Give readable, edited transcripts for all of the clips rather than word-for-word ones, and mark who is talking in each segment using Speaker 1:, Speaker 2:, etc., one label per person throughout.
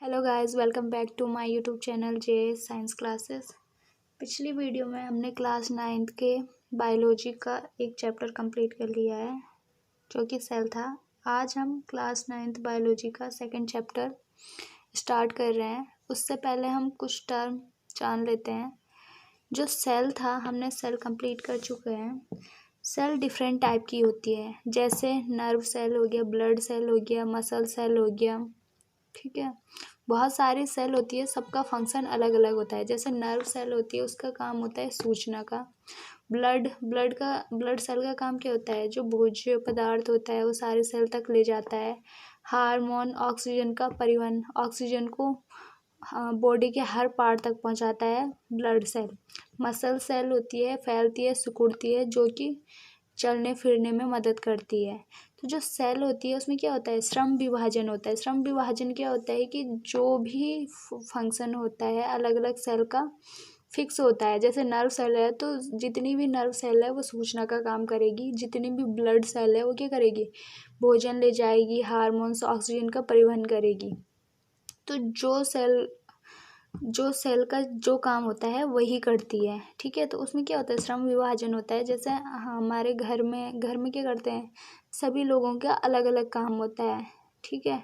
Speaker 1: Hello guys, welcome back to my YouTube channel J science classes. पिछली video में हमने class 9th के biology का एक चैप्टर कंप्लीट कर लिया है जो कि सेल था। आज हम क्लास 9th बायोलॉजी का सेकंड चैप्टर स्टार्ट कर रहे हैं। उससे पहले हम कुछ टर्म जान लेते हैं। जो सेल था, हमने सेल कंप्लीट कर चुके हैं। सेल डिफरेंट टाइप की होती है, जैसे नर्व सेल हो गया, ब्लड सेल हो गया, मसल सेल हो गया। ठीक है, बहुत सारी सेल होती है, सबका फंक्शन अलग अलग होता है। जैसे नर्व सेल होती है, उसका काम होता है सूचना का। ब्लड सेल का काम क्या होता है? जो भोज्य पदार्थ होता है वो सारे सेल तक ले जाता है। हार्मोन, ऑक्सीजन का परिवहन, ऑक्सीजन को बॉडी के हर पार्ट तक पहुंचाता है ब्लड सेल। मसल सेल होती है, फैलती है, सिकुड़ती है, जो कि चलने फिरने में मदद करती है। तो जो सेल होती है उसमें क्या होता है? श्रम विभाजन होता है। श्रम विभाजन क्या होता है कि जो भी फंक्शन होता है अलग अलग सेल का फिक्स होता है। जैसे नर्व सेल है तो जितनी भी नर्व सेल है वो सूचना का काम करेगी। जितनी भी ब्लड सेल है वो क्या करेगी? भोजन ले जाएगी, हार्मोन्स, ऑक्सीजन का परिवहन करेगी। तो जो सेल का जो काम होता है वही करती है। ठीक है, तो उसमें क्या होता है? श्रम विभाजन होता है। जैसे हमारे घर में क्या करते हैं? सभी लोगों का अलग अलग काम होता है। ठीक है,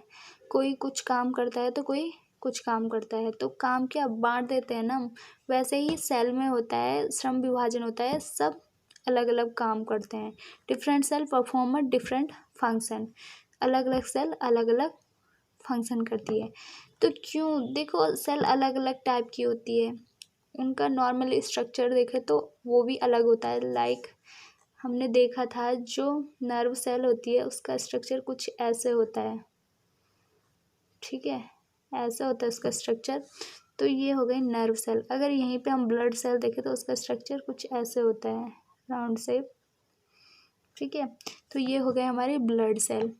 Speaker 1: कोई कुछ काम करता है तो कोई कुछ काम करता है, तो काम क्या बांट देते हैं ना हम। वैसे ही सेल में होता है, श्रम विभाजन होता है, सब अलग अलग काम करते हैं। Different cell perform a different function. अलग अलग सेल अलग अलग फंक्शन करती है। तो क्यों? देखो, सेल अलग अलग टाइप की होती है, उनका नॉर्मल स्ट्रक्चर देखे तो वो भी अलग होता है। लाइक हमने देखा था जो नर्व सेल होती है उसका स्ट्रक्चर कुछ ऐसे होता है। ठीक है, ऐसा होता है उसका स्ट्रक्चर। तो ये हो गई नर्व सेल। अगर यहीं पे हम ब्लड सेल देखें तो उसका स्ट्रक्चर कुछ ऐसे होता है, राउंड शेप। ठीक है, तो ये हो गए हमारे ब्लड सेल।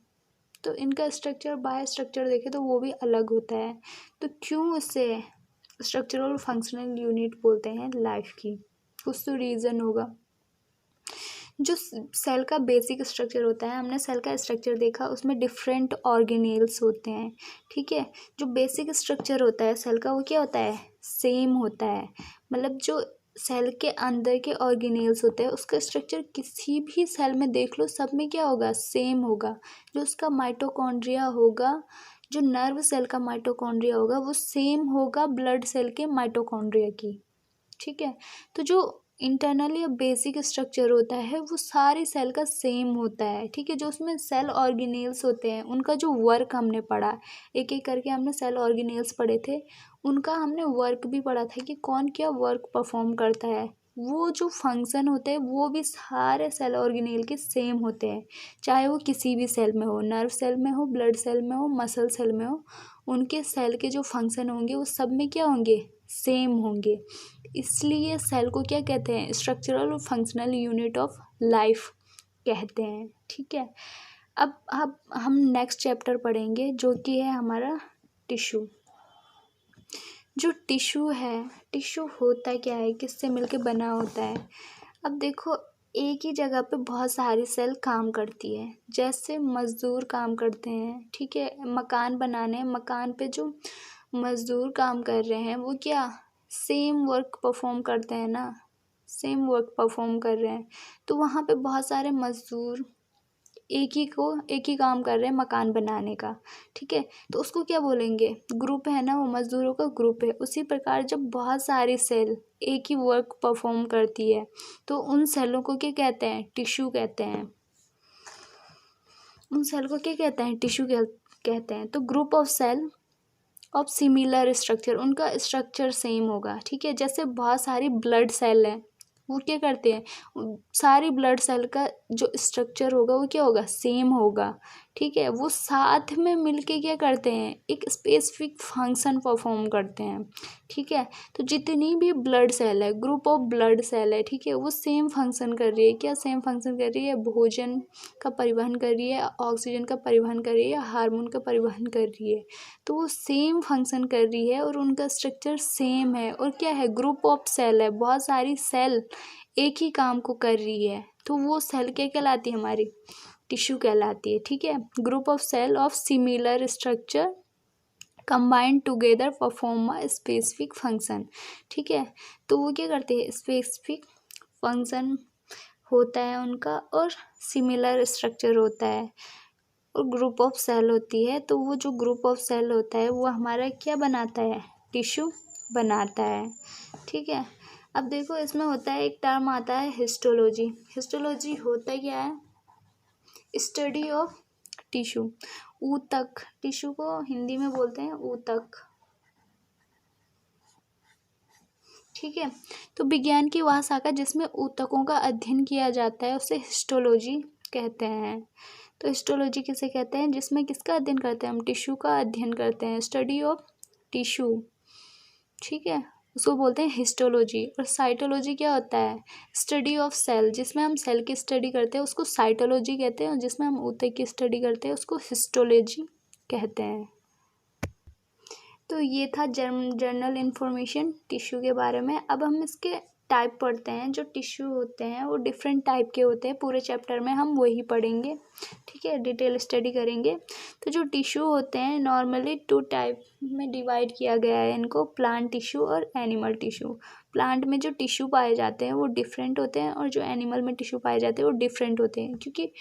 Speaker 1: तो इनका स्ट्रक्चर, बाय स्ट्रक्चर देखें तो वो भी अलग होता है। तो क्यों इसे स्ट्रक्चरल फंक्शनल यूनिट बोलते हैं लाइफ की? कुछ तो रीज़न होगा। जो सेल का बेसिक स्ट्रक्चर होता है, हमने सेल का स्ट्रक्चर देखा, उसमें डिफरेंट ऑर्गेनेल्स होते हैं। ठीक है, जो बेसिक स्ट्रक्चर होता है सेल का वो क्या होता है? सेम होता है। मतलब जो सेल के अंदर के ऑर्गेनेल्स होते हैं उसका स्ट्रक्चर किसी भी सेल में देख लो, सब में क्या होगा? सेम होगा। जो उसका माइटोकॉन्ड्रिया होगा, जो नर्व सेल का माइटोकॉन्ड्रिया होगा वो सेम होगा ब्लड सेल के माइटोकॉन्ड्रिया की। ठीक है, तो जो इंटरनली बेसिक स्ट्रक्चर होता है वो सारी सेल का सेम होता है। ठीक है, जो उसमें सेल ऑर्गेनेल्स होते हैं उनका जो वर्क हमने पढ़ा, एक एक करके हमने सेल ऑर्गेनेल्स पढ़े थे, उनका हमने वर्क भी पढ़ा था कि कौन क्या वर्क परफॉर्म करता है। वो जो फंक्शन होते हैं वो भी सारे सेल ऑर्गेनेल के सेम होते हैं, चाहे वो किसी भी सेल में हो, नर्व सेल में हो, ब्लड सेल में हो, मसल सेल में हो। उनके सेल के जो फंक्शन होंगे वो सब में क्या होंगे? सेम होंगे। इसलिए सेल को क्या कहते हैं? स्ट्रक्चरल और फंक्शनल यूनिट ऑफ लाइफ कहते हैं। ठीक है, अब हम नेक्स्ट चैप्टर पढ़ेंगे जो कि है हमारा टिश्यू। जो टिश्यू है, टिश्यू होता क्या है, किससे मिलके बना होता है? अब देखो, एक ही जगह पे बहुत सारी सेल काम करती है। जैसे मजदूर काम करते हैं, ठीक है, मकान बनाने, मकान पे जो मजदूर काम कर रहे हैं वो क्या सेम वर्क परफॉर्म करते हैं ना, सेम वर्क परफॉर्म कर रहे हैं। तो वहाँ पे बहुत सारे मजदूर एक ही काम कर रहे हैं मकान बनाने का। ठीक है, तो उसको क्या बोलेंगे? ग्रुप है ना, वो मजदूरों का ग्रुप है। उसी प्रकार जब बहुत सारी सेल एक ही वर्क परफॉर्म करती है तो उन सेलों को क्या कहते हैं? टिश्यू कहते हैं। उन सेल को क्या कहते हैं? टिश्यू कहते हैं। तो group of cell of similar structure, उनका स्ट्रक्चर सेम होगा। ठीक है, जैसे बहुत सारी ब्लड सेल हैं, वो क्या करते हैं? सारी ब्लड सेल का जो स्ट्रक्चर होगा वो क्या होगा? सेम होगा। ठीक है, वो साथ में मिलके क्या करते हैं? एक स्पेसिफिक फंक्शन परफॉर्म करते हैं। ठीक है, तो जितनी भी ब्लड सेल है, ग्रुप ऑफ ब्लड सेल है, ठीक है, वो सेम फंक्शन कर रही है। क्या सेम फंक्शन कर रही है? भोजन का परिवहन कर रही है, ऑक्सीजन का परिवहन कर रही है, हार्मोन का परिवहन कर रही है। तो वो सेम फंक्शन कर रही है और उनका स्ट्रक्चर सेम है। और क्या है? ग्रुप ऑफ सेल है, बहुत सारी सेल एक ही काम को कर रही है, तो वो सेल क्या कहलाती है? हमारी टिश्यू कहलाती है। ठीक है, group of cell of similar structure combine together perform a specific function. ठीक है, तो वो क्या करते हैं, स्पेसिफिक फंक्शन होता है उनका और सिमिलर स्ट्रक्चर होता है और ग्रुप ऑफ सेल होती है। तो वो जो ग्रुप ऑफ सेल होता है वो हमारा क्या बनाता है, टिश्यू बनाता है। ठीक है, अब देखो इसमें होता है एक टर्म आता है हिस्टोलॉजी। हिस्टोलॉजी होता क्या है, स्टडी ऑफ टिश्यू। ऊतक, टिश्यू को हिंदी में बोलते हैं ऊतक। ठीक है, तो विज्ञान की वह शाखा जिसमें ऊतकों का अध्ययन किया जाता है उसे हिस्टोलॉजी कहते हैं। तो हिस्टोलॉजी किसे कहते हैं, जिसमें किसका अध्ययन करते हैं हम, टिश्यू का अध्ययन करते हैं, स्टडी ऑफ टिश्यू। ठीक है, उसको बोलते हैं हिस्टोलॉजी। और साइटोलॉजी क्या होता है, स्टडी ऑफ सेल, जिसमें हम सेल की स्टडी करते हैं उसको साइटोलॉजी कहते हैं और जिसमें हम ऊतक की स्टडी करते हैं उसको हिस्टोलॉजी कहते हैं। तो ये था जनरल इन्फॉर्मेशन टिश्यू के बारे में। अब हम इसके टाइप पढ़ते हैं। जो टिश्यू होते हैं वो डिफरेंट टाइप के होते हैं, पूरे चैप्टर में हम वही पढ़ेंगे। ठीक है, डिटेल स्टडी करेंगे। तो जो टिश्यू होते हैं नॉर्मली 2 टाइप में डिवाइड किया गया है इनको, प्लांट टिश्यू और एनिमल टिश्यू। प्लांट में जो टिश्यू पाए जाते हैं वो डिफरेंट होते हैं और जो एनिमल में टिश्यू पाए जाते हैं वो डिफरेंट होते हैं, क्योंकि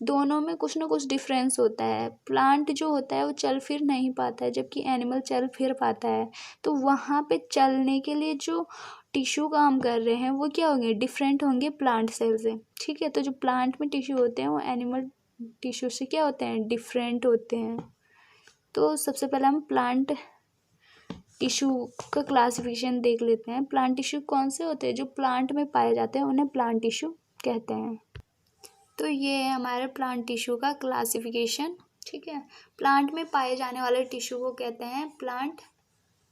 Speaker 1: दोनों में कुछ ना कुछ डिफरेंस होता है। प्लांट जो होता है वो चल फिर नहीं पाता है जबकि एनिमल चल फिर पाता है। तो वहाँ पे चलने के लिए जो टिश्यू काम कर रहे हैं वो क्या होंगे, डिफरेंट होंगे प्लांट सेल से। ठीक है, तो जो प्लांट में टिश्यू होते हैं वो एनिमल टिश्यू से क्या होते हैं, डिफरेंट होते हैं। तो सबसे पहले हम प्लांट टिश्यू का क्लासिफिकेशन देख लेते हैं। प्लांट टिश्यू कौन से होते हैं, जो प्लांट में पाए जाते हैं उन्हें प्लांट टिश्यू कहते हैं। तो ये है हमारे प्लांट टिश्यू का क्लासिफिकेशन। ठीक है, प्लांट में पाए जाने वाले टिश्यू को कहते हैं प्लांट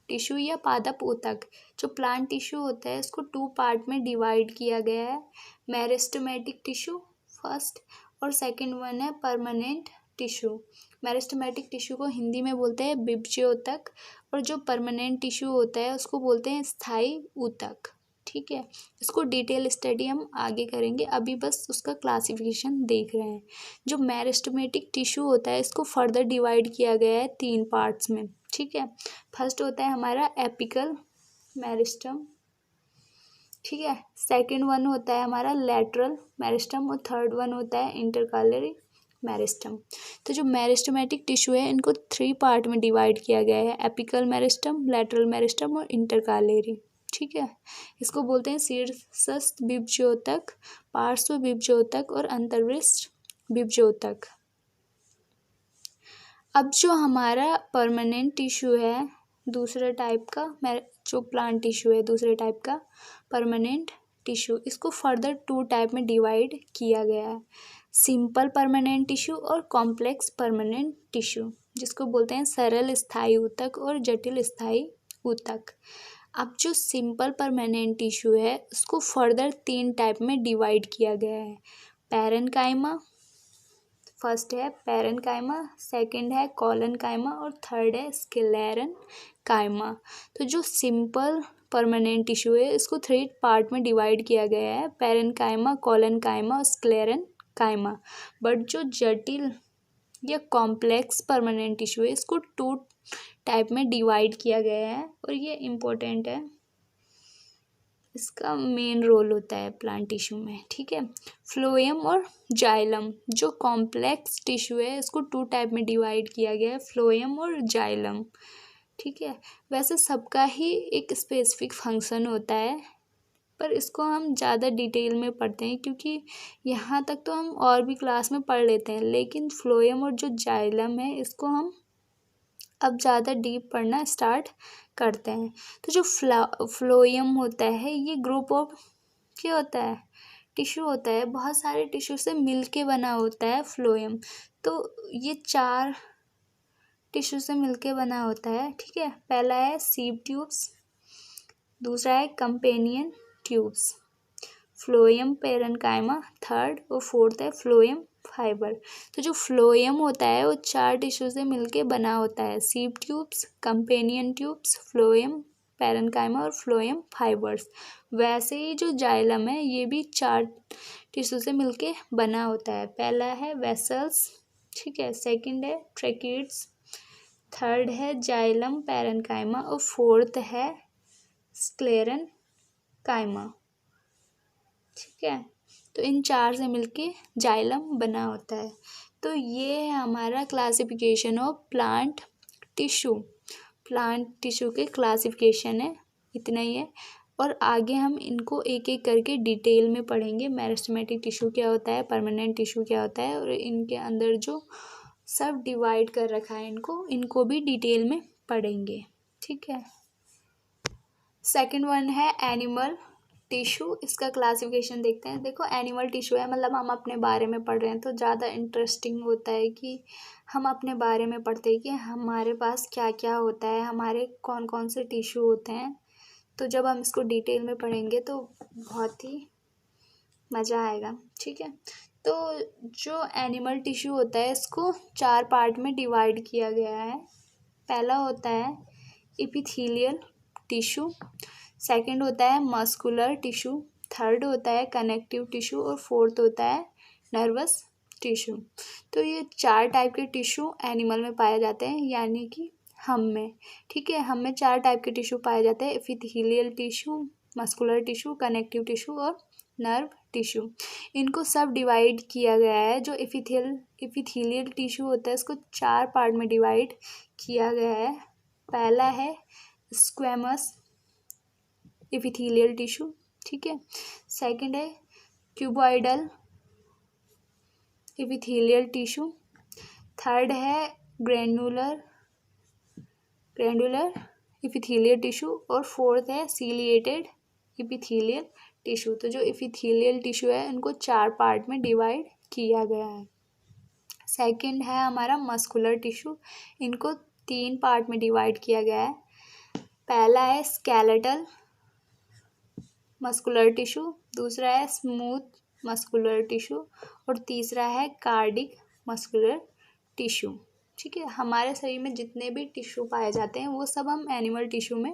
Speaker 1: टिश्यू या पादप ऊतक। जो प्लांट टिश्यू होता है इसको 2 पार्ट में डिवाइड किया गया है, मेरिस्टेमेटिक टिश्यू फर्स्ट और सेकंड वन है परमानेंट टिश्यू। मेरिस्टेमेटिक टिश्यू को हिंदी में बोलते हैं बीजीय ऊतक और जो परमानेंट टिश्यू होता है उसको बोलते हैं स्थायी ऊतक। ठीक है, इसको डिटेल स्टडी हम आगे करेंगे, अभी बस उसका क्लासिफिकेशन देख रहे हैं। जो मेरिस्टेमेटिक टिश्यू होता है इसको फर्दर डिवाइड किया गया है 3 पार्ट्स में। ठीक है, फर्स्ट होता है हमारा एपिकल मेरिस्टम। ठीक है, सेकंड वन होता है हमारा लैटरल मेरिस्टम और थर्ड वन होता है इंटरकालेरी मेरिस्टम। तो जो मेरिस्टेमेटिक टिश्यू है इनको 3 पार्ट में डिवाइड किया गया है, एपिकल मेरिस्टम, लैटरल मेरिस्टम और इंटरकालेरी। ठीक है, इसको बोलते हैं शीर्षस्थ बीजोतक, पार्श्व बीजोतक और अंतर्वृष्ट बीजोतक। अब जो हमारा परमानेंट टिश्यू है दूसरे टाइप का, जो प्लांट टिश्यू है दूसरे टाइप का परमानेंट टिश्यू, इसको फर्दर 2 टाइप में डिवाइड किया गया है, सिंपल परमानेंट टिश्यू और कॉम्प्लेक्स परमानेंट टिश्यू, जिसको बोलते हैं सरल स्थायी ऊतक और जटिल स्थायी ऊतक। अब जो सिंपल परमानेंट टिश्यू है उसको फर्दर 3 टाइप में डिवाइड किया गया है, पैरेन्काइमा, फर्स्ट है पैरेन्काइमा, सेकंड है कॉलनकाइमा और थर्ड है स्क्लेरेन्काइमा। तो जो सिंपल परमानेंट टिश्यू है इसको 3 पार्ट में डिवाइड किया गया है, पैरेन्काइमा, कॉलनकाइमा और स्क्लेरेन्काइमा। बट जो जटिल या कॉम्प्लेक्स परमानेंट टिश्यू है इसको 2 टाइप में डिवाइड किया गया है और ये इम्पोर्टेंट है, इसका मेन रोल होता है प्लांट टिश्यू में। ठीक है, फ्लोएम और जाइलम। जो कॉम्प्लेक्स टिश्यू है इसको 2 टाइप में डिवाइड किया गया है, फ्लोएम और जाइलम। ठीक है, वैसे सबका ही एक स्पेसिफिक फंक्शन होता है पर इसको हम ज़्यादा डिटेल में पढ़ते हैं क्योंकि यहाँ तक तो हम और भी क्लास में पढ़ लेते हैं, लेकिन फ्लोएम और जो जाइलम है इसको हम अब ज़्यादा डीप पढ़ना स्टार्ट करते हैं। तो जो फ्लोएम होता है ये ग्रुप ऑफ क्या होता है, टिश्यू होता है, बहुत सारे टिश्यू से मिलके बना होता है फ्लोएम। तो ये 4 टिश्यू से मिलके बना होता है। ठीक है, पहला है सीव ट्यूब्स, दूसरा है companion tubes, phloem parenchyma third और फोर्थ है फ्लोएम फाइबर। तो जो फ्लोएम होता है वो 4 टिश्यू से मिलके बना होता है, sieve tubes, companion tubes, phloem parenchyma और फ्लोएम फाइबर्स। वैसे ही जो जाइलम है ये भी 4 टिश्यू से मिलके बना होता है, पहला है वेसल्स, ठीक है, सेकंड है ट्रैकिड्स, थर्ड है जाइलम पैरेन्काइमा और फोर्थ है स्क्लेरन काइमा। ठीक है, तो इन चार से मिलके जाइलम बना होता है। तो ये है हमारा classification of plant tissue. Plant tissue के क्लासिफिकेशन है, इतना ही है। और आगे हम इनको एक एक करके डिटेल में पढ़ेंगे। मेरिस्टेमेटिक टिश्यू क्या होता है, परमानेंट टिश्यू क्या होता है, और इनके अंदर जो सब डिवाइड कर रखा है इनको भी डिटेल में पढ़ेंगे। ठीक है, सेकंड वन है एनिमल टिश्यू। इसका क्लासिफिकेशन देखते हैं। देखो, एनिमल टिश्यू है मतलब हम अपने बारे में पढ़ रहे हैं तो ज़्यादा इंटरेस्टिंग होता है कि हम अपने बारे में पढ़ते हैं कि हमारे पास क्या क्या होता है, हमारे कौन कौन से टिश्यू होते हैं। तो जब हम इसको डिटेल में पढ़ेंगे तो बहुत ही मज़ा आएगा। ठीक है, तो जो एनिमल टिश्यू होता है इसको 4 पार्ट में डिवाइड किया गया है। पहला होता है एपिथेलियल टिश्यू, सेकंड होता है मस्कुलर टिश्यू, थर्ड होता है कनेक्टिव टिश्यू और फोर्थ होता है नर्वस टिश्यू। तो ये 4 टाइप के टिश्यू एनिमल में पाए जाते हैं, यानी कि हम में। ठीक है, हम में 4 टाइप के टिश्यू पाए जाते हैं, epithelial tissue, muscular tissue, connective tissue और नर्व टिश्यू। इनको सब डिवाइड किया गया है। जो एपिथेलियल टिश्यू होता है इसको 4 पार्ट में डिवाइड किया गया है। पहला है स्क्वेमस एपिथेलियल टिश्यू। ठीक है, सेकंड है क्यूबॉइडल एपिथेलियल टिश्यू, थर्ड है ग्रैन्युलर एपिथेलियल टिश्यू और फोर्थ है सीलिएटेड एपिथेलियल टिश्यू। तो जो एपिथेलियल टिश्यू है इनको 4 पार्ट में डिवाइड किया गया है। सेकंड है हमारा मस्कुलर टिश्यू, इनको 3 पार्ट में डिवाइड किया गया है। पहला है स्केलेटल मस्कुलर टिश्यू, दूसरा है स्मूथ मस्कुलर टिश्यू और तीसरा है कार्डिक मस्कुलर टिश्यू। ठीक है, हमारे शरीर में जितने भी टिश्यू पाए जाते हैं वो सब हम एनिमल टिश्यू में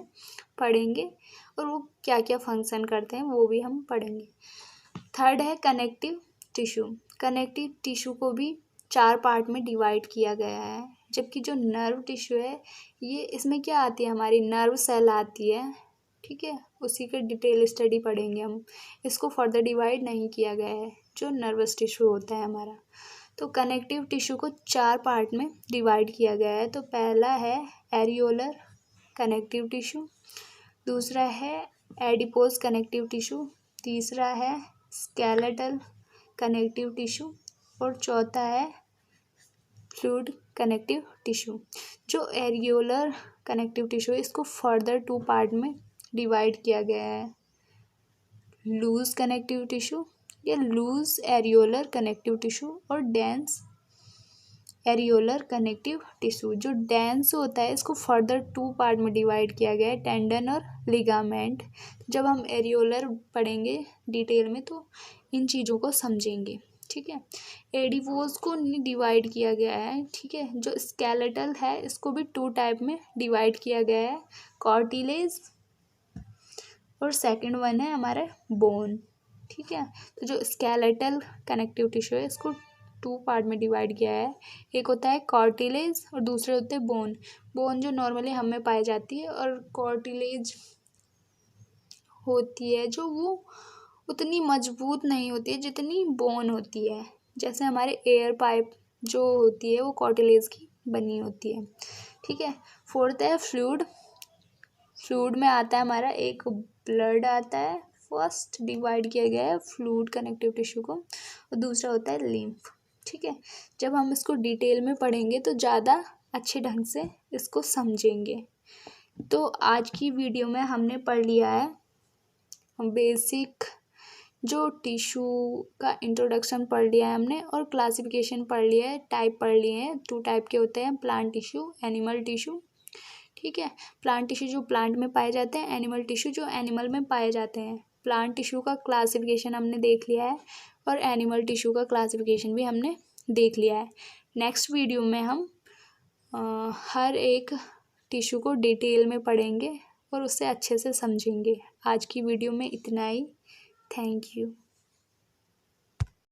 Speaker 1: पढ़ेंगे और वो क्या क्या फंक्शन करते हैं वो भी हम पढ़ेंगे। थर्ड है कनेक्टिव टिश्यू। कनेक्टिव टिश्यू को भी 4 पार्ट में डिवाइड किया गया है। जबकि जो नर्व टिश्यू है ये इसमें क्या आती है, हमारी नर्व सेल आती है। ठीक है, उसी के डिटेल स्टडी पढ़ेंगे हम। इसको फर्दर डिवाइड नहीं किया गया है जो नर्वस टिश्यू होता है हमारा। तो कनेक्टिव टिश्यू को 4 पार्ट में डिवाइड किया गया है। तो पहला है एरियोलर कनेक्टिव टिश्यू, दूसरा है एडिपोज कनेक्टिव टिश्यू, तीसरा है स्केलेटल कनेक्टिव टिश्यू और चौथा है फ्लूइड कनेक्टिव टिश्यू। जो एरियोलर कनेक्टिव टिश्यू है इसको फर्दर 2 पार्ट में डिवाइड किया गया है, लूज कनेक्टिव टिश्यू या लूज एरियोलर कनेक्टिव टिश्यू और डेंस एरियोलर कनेक्टिव टिश्यू। जो डेंस होता है इसको फर्दर 2 पार्ट में डिवाइड किया गया है, टेंडन और लिगामेंट। जब हम एरियोलर पढ़ेंगे डिटेल में तो इन चीज़ों को समझेंगे। ठीक है, एडिपोज को नहीं डिवाइड किया गया है। ठीक है, जो स्केलेटल है इसको भी 2 टाइप में डिवाइड किया गया है, कार्टिलेज और सेकंड वन है हमारा बोन। ठीक है, तो जो स्केलेटल कनेक्टिव टिश्यू है इसको 2 पार्ट में डिवाइड किया है। एक होता है कार्टिलेज और दूसरे होते हैं बोन। बोन जो नॉर्मली हम में पाई जाती है और कार्टिलेज होती है जो वो उतनी मजबूत नहीं होती है जितनी बोन होती है। जैसे हमारे एयर पाइप जो होती है वो कार्टिलेज की बनी होती है। ठीक है, फोर्थ है फ्लूइड। फ्लूइड में आता है हमारा एक ब्लड आता है, फर्स्ट डिवाइड किया गया है फ्लूइड कनेक्टिव टिश्यू को, और दूसरा होता है लिम्फ। ठीक है, जब हम इसको डिटेल में पढ़ेंगे तो ज़्यादा अच्छे ढंग से इसको समझेंगे। तो आज की वीडियो में हमने पढ़ लिया है बेसिक जो टिश्यू का इंट्रोडक्शन पढ़ लिया है हमने और क्लासिफिकेशन पढ़ लिया है, टाइप पढ़ लिए हैं। 2 टाइप के होते हैं, प्लांट टिश्यू, एनिमल टिश्यू। ठीक है, प्लांट टिश्यू जो प्लांट में पाए जाते हैं, एनिमल टिश्यू जो एनिमल में पाए जाते हैं। प्लांट टिश्यू का क्लासिफिकेशन हमने देख लिया है और एनिमल टिश्यू का क्लासिफिकेशन भी हमने देख लिया है। नेक्स्ट वीडियो में हम हर एक टिश्यू को डिटेल में पढ़ेंगे और उससे अच्छे से समझेंगे। आज की वीडियो में इतना ही। Thank you.